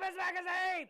Tuppence Magazine!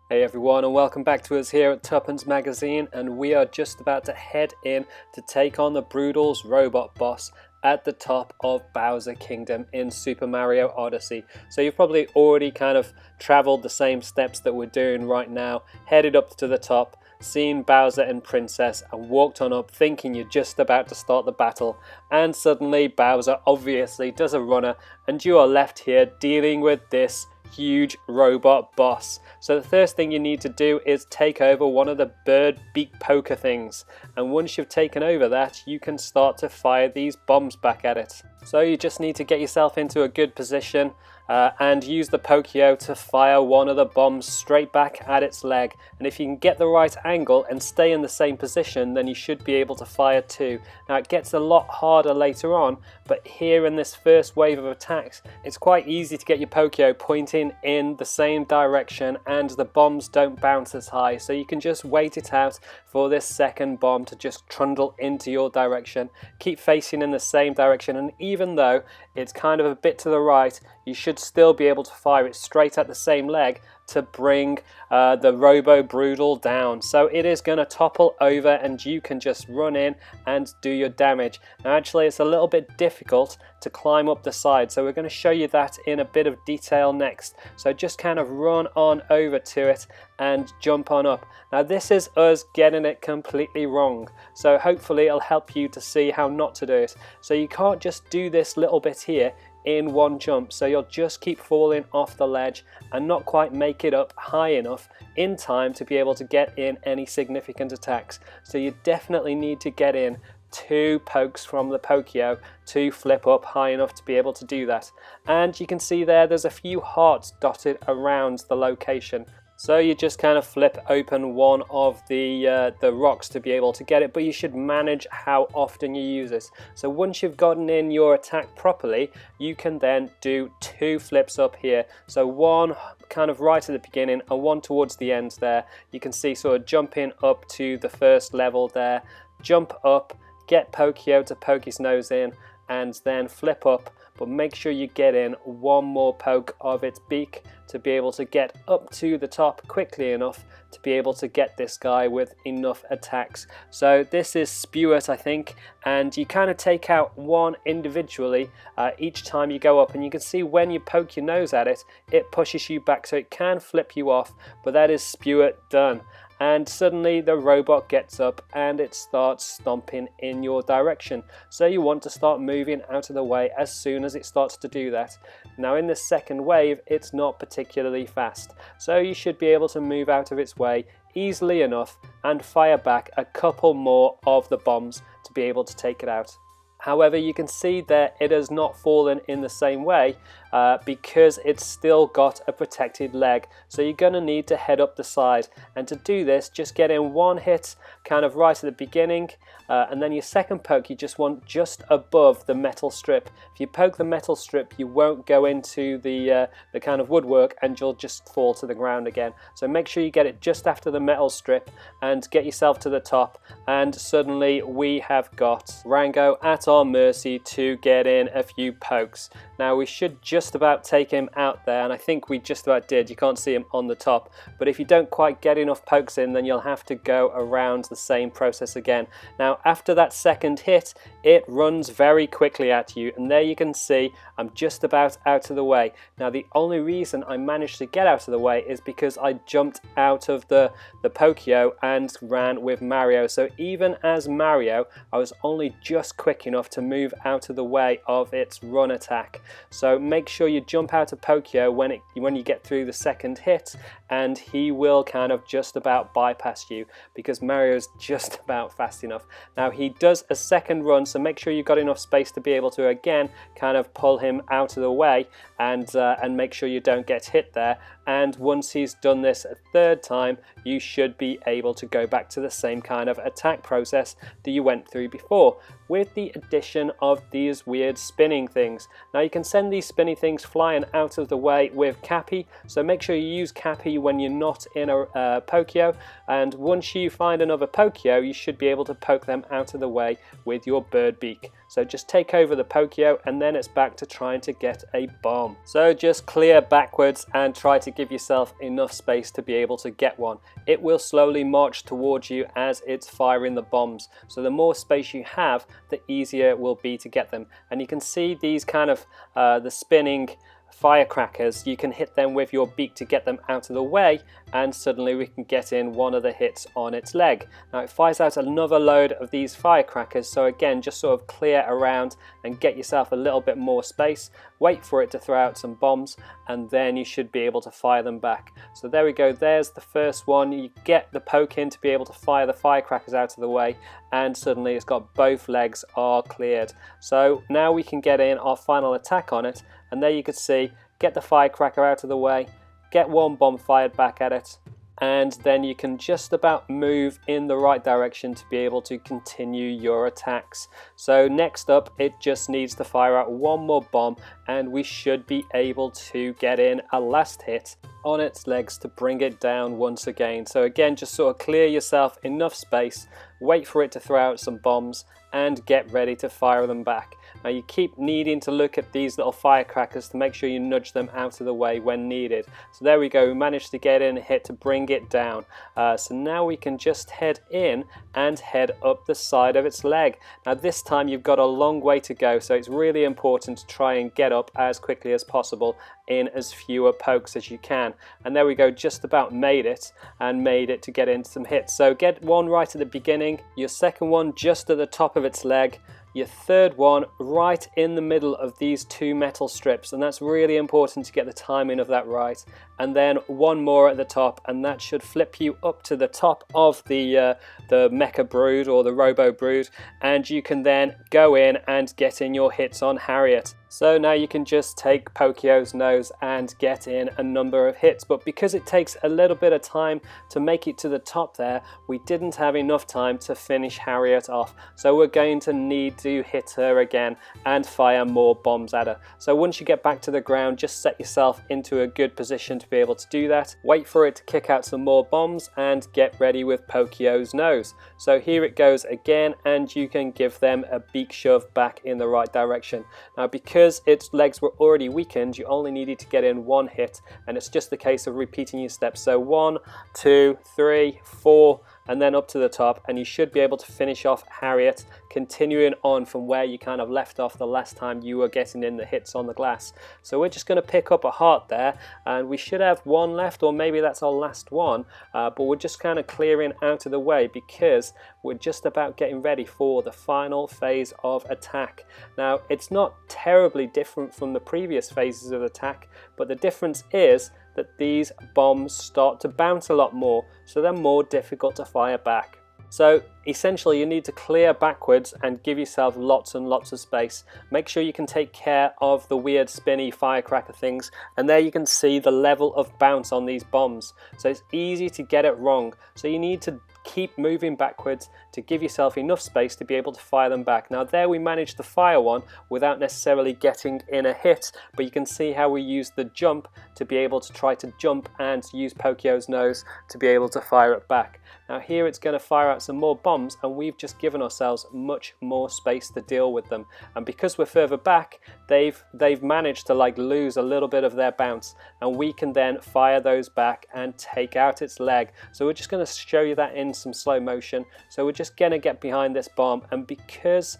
Hey everyone, and welcome back to us here at Tuppence Magazine, and we are just about to head in to take on the Broodals robot boss at the top of Bowser Kingdom in Super Mario Odyssey. So you've probably already kind of traveled the same steps that we're doing right now, headed up to the top, seen Bowser and Princess, and walked on up thinking you're just about to start the battle, and suddenly Bowser obviously does a runner and you are left here dealing with this huge robot boss. So the first thing you need to do is take over one of the bird beak poker things, and once you've taken over that, you can start to fire these bombs back at it. So you just need to get yourself into a good position and use the Pokio to fire one of the bombs straight back at its leg, and if you can get the right angle and stay in the same position, then you should be able to fire two. Now it gets a lot harder later on, but here in this first wave of attacks, it's quite easy to get your Pokio pointing in the same direction and the bombs don't bounce as high, so you can just wait it out for this second bomb to just trundle into your direction. Keep facing in the same direction, and even though it's kind of a bit to the right, you should still be able to fire it straight at the same leg to bring the RoboBroodal down. So it is going to topple over and you can just run in and do your damage. Now actually it's a little bit difficult to climb up the side, so we're going to show you that in a bit of detail next. So just kind of run on over to it and jump on up. Now this is us getting it completely wrong, so hopefully it'll help you to see how not to do it. So you can't just do this little bit here in one jump, so you'll just keep falling off the ledge and not quite make it up high enough in time to be able to get in any significant attacks. So you definitely need to get in two pokes from the Pokio to flip up high enough to be able to do that. And you can see there's a few hearts dotted around the location. So you just kind of flip open one of the rocks to be able to get it, but you should manage how often you use it. So once you've gotten in your attack properly, you can then do two flips up here. So one kind of right at the beginning and one towards the end there. You can see sort of jumping up to the first level there, jump up, get Pokio to poke his nose in, and then flip up, but make sure you get in one more poke of its beak to be able to get up to the top quickly enough to be able to get this guy with enough attacks. So this is Spew It, I think, and you kind of take out one individually each time you go up, and you can see when you poke your nose at it, it pushes you back, so it can flip you off, but that is Spew It done. And suddenly the robot gets up and it starts stomping in your direction. So you want to start moving out of the way as soon as it starts to do that. Now in the second wave, it's not particularly fast, so you should be able to move out of its way easily enough and fire back a couple more of the bombs to be able to take it out. However, you can see that it has not fallen in the same way because it's still got a protected leg. So you're going to need to head up the side. And to do this, just get in one hit kind of right at the beginning. And then your second poke, you just want just above the metal strip. If you poke the metal strip, you won't go into the kind of woodwork and you'll just fall to the ground again. So make sure you get it just after the metal strip and get yourself to the top. And suddenly we have got Rango at our mercy to get in a few pokes. Now we should just about take him out there, and I think we just about did. You can't see him on the top, but if you don't quite get enough pokes in, then you'll have to go around the same process again. Now after that second hit, it runs very quickly at you, and there you can see I'm just about out of the way. Now the only reason I managed to get out of the way is because I jumped out of the Pokio and ran with Mario. So even as Mario, I was only just quick enough to move out of the way of its run attack. So make sure you jump out of Pokio when you get through the second hit, and he will kind of just about bypass you because Mario's just about fast enough. Now he does a second run, so make sure you've got enough space to be able to again kind of pull him out of the way and make sure you don't get hit there. And once he's done this a third time, you should be able to go back to the same kind of attack process that you went through before, with the addition of these weird spinning things. Now you can send these spinning things flying out of the way with Cappy, so make sure you use Cappy when you're not in a Pokio, and once you find another Pokio, you should be able to poke them out of the way with your bird beak. So just take over the Pokio and then it's back to trying to get a bomb. So just clear backwards and try to give yourself enough space to be able to get one. It will slowly march towards you as it's firing the bombs. So the more space you have, the easier it will be to get them. And you can see these kind of the spinning firecrackers. You can hit them with your beak to get them out of the way, and suddenly we can get in one of the hits on its leg. Now it fires out another load of these firecrackers, so again just sort of clear around and get yourself a little bit more space, wait for it to throw out some bombs, and then you should be able to fire them back. So there we go, there's the first one. You get the poke in to be able to fire the firecrackers out of the way, and suddenly it's got both legs are cleared. So now we can get in our final attack on it, and there you can see, get the firecracker out of the way, get one bomb fired back at it, and then you can just about move in the right direction to be able to continue your attacks. So next up, it just needs to fire out one more bomb, and we should be able to get in a last hit on its legs to bring it down once again. So again, just sort of clear yourself enough space, wait for it to throw out some bombs, and get ready to fire them back. Now you keep needing to look at these little firecrackers to make sure you nudge them out of the way when needed. So there we go, we managed to get in a hit to bring it down. So now we can just head in and head up the side of its leg. Now this time you've got a long way to go, so it's really important to try and get up as quickly as possible in as fewer pokes as you can. And there we go, just about made it to get into some hits. So get one right at the beginning, your second one just at the top of its leg, your third one right in the middle of these two metal strips, and that's really important to get the timing of that right, and then one more at the top, and that should flip you up to the top of the Mecha Brood or the RoboBrood, and you can then go in and get in your hits on Harriet. So now you can just take Pokio's nose and get in a number of hits, but because it takes a little bit of time to make it to the top there, we didn't have enough time to finish Harriet off. So we're going to need to hit her again and fire more bombs at her. So once you get back to the ground, just set yourself into a good position to be able to do that. Wait for it to kick out some more bombs and get ready with Pokio's nose. So here it goes again, and you can give them a beak shove back in the right direction. Now because its legs were already weakened, you only needed to get in one hit, and it's just a case of repeating your steps. So 1, 2, 3, 4, and then up to the top, and you should be able to finish off Harriet, continuing on from where you kind of left off the last time you were getting in the hits on the glass. So we're just going to pick up a heart there, and we should have one left, or maybe that's our last one, but we're just kind of clearing out of the way because we're just about getting ready for the final phase of attack. Now it's not terribly different from the previous phases of attack, but the difference is that these bombs start to bounce a lot more, so they're more difficult to fire back. So essentially you need to clear backwards and give yourself lots and lots of space. Make sure you can take care of the weird spinny firecracker things, and there you can see the level of bounce on these bombs. So it's easy to get it wrong, so you need to keep moving backwards to give yourself enough space to be able to fire them back. Now there we managed to fire one without necessarily getting in a hit, but you can see how we used the jump to be able to try to jump and use Pokio's nose to be able to fire it back. Now here it's going to fire out some more bombs, and we've just given ourselves much more space to deal with them, and because we're further back, they've managed to like lose a little bit of their bounce, and we can then fire those back and take out its leg. So we're just going to show you that in some slow motion. So we're just going to get behind this bomb, and because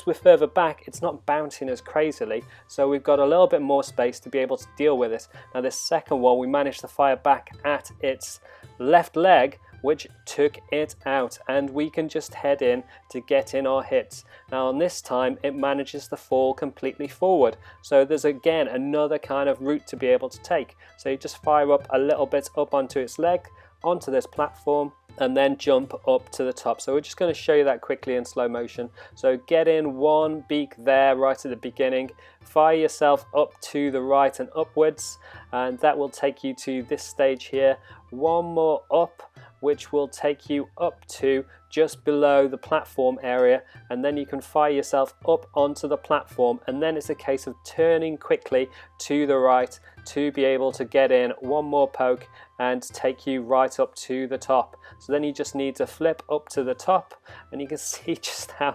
we're further back, it's not bouncing as crazily, so we've got a little bit more space to be able to deal with it. Now this second one we managed to fire back at its left leg, which took it out, and we can just head in to get in our hits. Now on this time it manages to fall completely forward, so there's again another kind of route to be able to take. So you just fire up a little bit up onto its leg, onto this platform, and then jump up to the top. So we're just going to show you that quickly in slow motion. So get in one beak there right at the beginning, fire yourself up to the right and upwards, and that will take you to this stage here. One more up, which will take you up to just below the platform area, and then you can fire yourself up onto the platform, and then it's a case of turning quickly to the right to be able to get in one more poke and take you right up to the top. So then you just need to flip up to the top, and you can see just how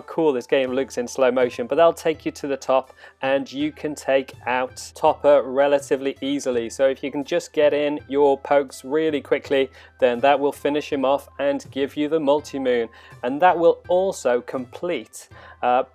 cool this game looks in slow motion. But that'll take you to the top, and you can take out Topper relatively easily. So if you can just get in your pokes really quickly, then that will finish him off and give you the multi-moon, and that will also complete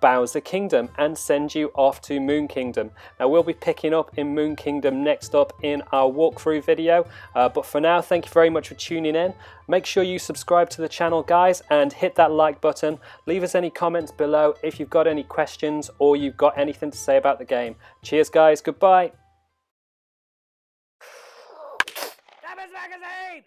Bowser Kingdom and send you off to Moon Kingdom. Now we'll be picking up in Moon Kingdom next up in our walkthrough video, but for now, thank you very much for tuning in. Make sure you subscribe to the channel, guys, and hit that like button. Leave us any comments below if you've got any questions or you've got anything to say about the game. Cheers, guys. Goodbye. Magazine!